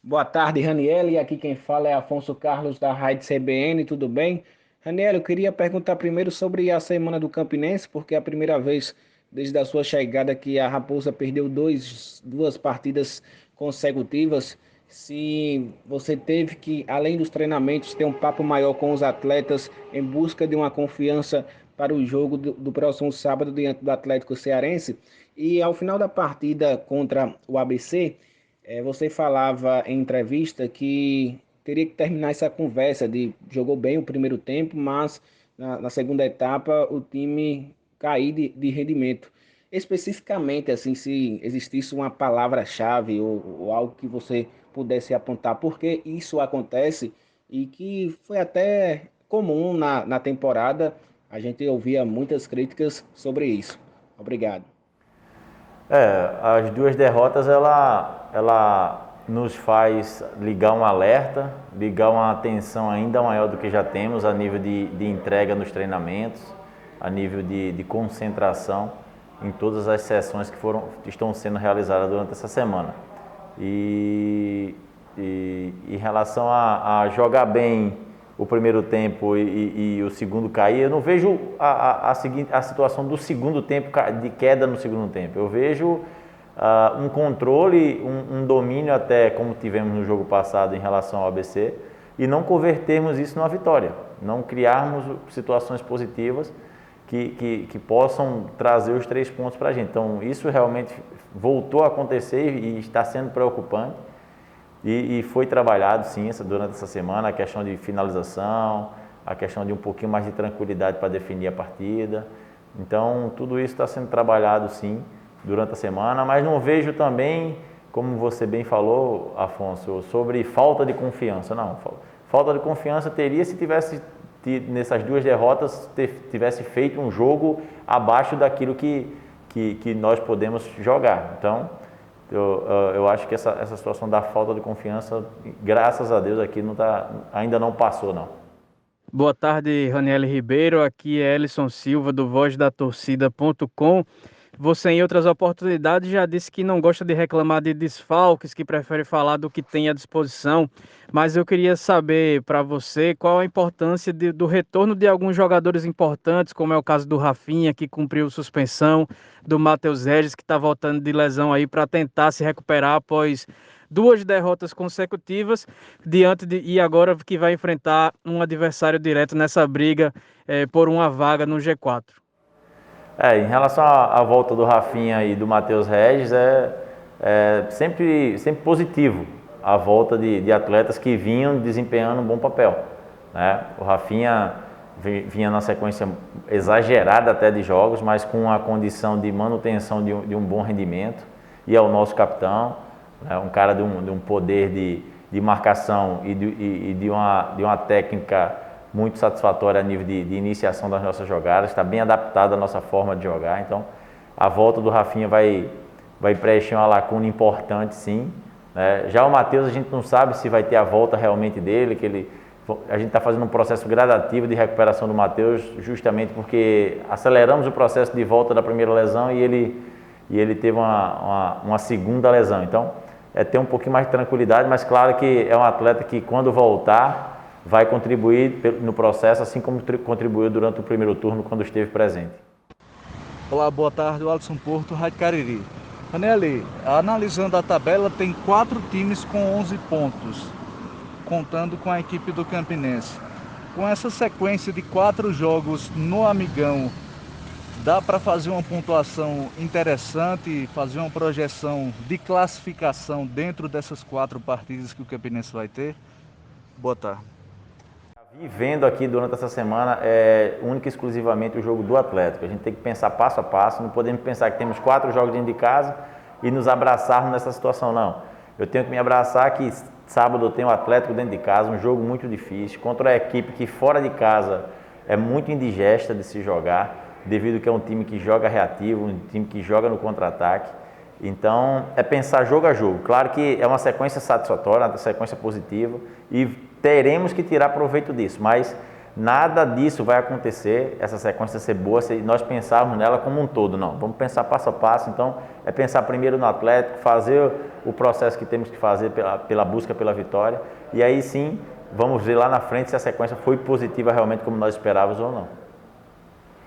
Boa tarde, Raniel. E aqui quem fala é Afonso Carlos da Rádio CBN, tudo bem? Raniel, eu queria perguntar primeiro sobre a semana do Campinense, porque é a primeira vez desde a sua chegada que a Raposa perdeu duas partidas consecutivas. Se você teve que, além dos treinamentos, ter um papo maior com os atletas em busca de uma confiança para o jogo do próximo sábado diante do Atlético Cearense. E ao final da partida contra o ABC. Você falava em entrevista que teria que terminar essa conversa de jogou bem o primeiro tempo, mas na segunda etapa o time cair de rendimento. Especificamente, assim, se existisse uma palavra-chave ou algo que você pudesse apontar, porque isso acontece e que foi até comum na temporada, a gente ouvia muitas críticas sobre isso. Obrigado. As duas derrotas ela nos faz ligar um alerta, ligar uma atenção ainda maior do que já temos a nível de entrega nos treinamentos, a nível de concentração em todas as sessões estão sendo realizadas durante essa semana. E em relação a jogar bem o primeiro tempo e o segundo cair, eu não vejo a situação do segundo tempo, de queda no segundo tempo. Eu vejo um controle, um domínio até como tivemos no jogo passado em relação ao ABC e não convertermos isso numa vitória, não criarmos situações positivas que possam trazer os 3 pontos para a gente. Então isso realmente voltou a acontecer e está sendo preocupante. E foi trabalhado sim durante essa semana a questão de finalização, a questão de um pouquinho mais de tranquilidade para definir a partida. Então tudo isso está sendo trabalhado sim durante a semana, mas não vejo também, como você bem falou, Afonso, sobre falta de confiança. Não, falta de confiança teria se tivesse nessas duas derrotas tivesse feito um jogo abaixo daquilo que nós podemos jogar. Então eu acho que essa situação da falta de confiança, graças a Deus, aqui ainda não passou, não. Boa tarde, Raniel Ribeiro. Aqui é Elison Silva, do vozdatorcida.com. Você, em outras oportunidades, já disse que não gosta de reclamar de desfalques, que prefere falar do que tem à disposição. Mas eu queria saber para você qual a importância do retorno de alguns jogadores importantes, como é o caso do Rafinha, que cumpriu suspensão, do Matheus Regis, que está voltando de lesão aí para tentar se recuperar após duas derrotas consecutivas e agora que vai enfrentar um adversário direto nessa briga por uma vaga no G4. Em relação à volta do Rafinha e do Matheus Regis, é sempre positivo a volta de atletas que vinham desempenhando um bom papel, né? O Rafinha vinha na sequência exagerada até de jogos, mas com a condição de manutenção de um bom rendimento, e é o nosso capitão, né? Um cara de um poder de marcação e de uma técnica muito satisfatória a nível de iniciação das nossas jogadas, está bem adaptado à nossa forma de jogar. Então a volta do Rafinha vai preencher uma lacuna importante, sim, né? Já o Matheus, a gente não sabe se vai ter a volta realmente dele, a gente está fazendo um processo gradativo de recuperação do Matheus, justamente porque aceleramos o processo de volta da primeira lesão e ele teve uma segunda lesão. Então ter um pouquinho mais de tranquilidade, mas claro que é um atleta que quando voltar vai contribuir no processo, assim como contribuiu durante o primeiro turno quando esteve presente. Olá, boa tarde, o Alisson Porto, Rádio Cariri. Aneli, analisando a tabela, tem 4 times com 11 pontos, contando com a equipe do Campinense. Com essa sequência de 4 jogos no Amigão, dá para fazer uma pontuação interessante, fazer uma projeção de classificação dentro dessas 4 partidas que o Campinense vai ter? Boa tarde. Vivendo aqui durante essa semana única e exclusivamente o jogo do Atlético. A gente tem que pensar passo a passo, não podemos pensar que temos 4 jogos dentro de casa e nos abraçarmos nessa situação, não. Eu tenho que me abraçar que sábado eu tenho o Atlético dentro de casa, um jogo muito difícil, contra a equipe que fora de casa é muito indigesta de se jogar, devido que é um time que joga reativo, um time que joga no contra-ataque. Então, é pensar jogo a jogo. Claro que é uma sequência satisfatória, uma sequência positiva e teremos que tirar proveito disso, mas Nada disso vai acontecer, essa sequência ser boa, se nós pensarmos nela como um todo, não. Vamos pensar passo a passo, então é pensar primeiro no Atlético, fazer o processo que temos que fazer pela busca pela vitória, e aí sim, vamos ver lá na frente se a sequência foi positiva realmente como nós esperávamos ou não.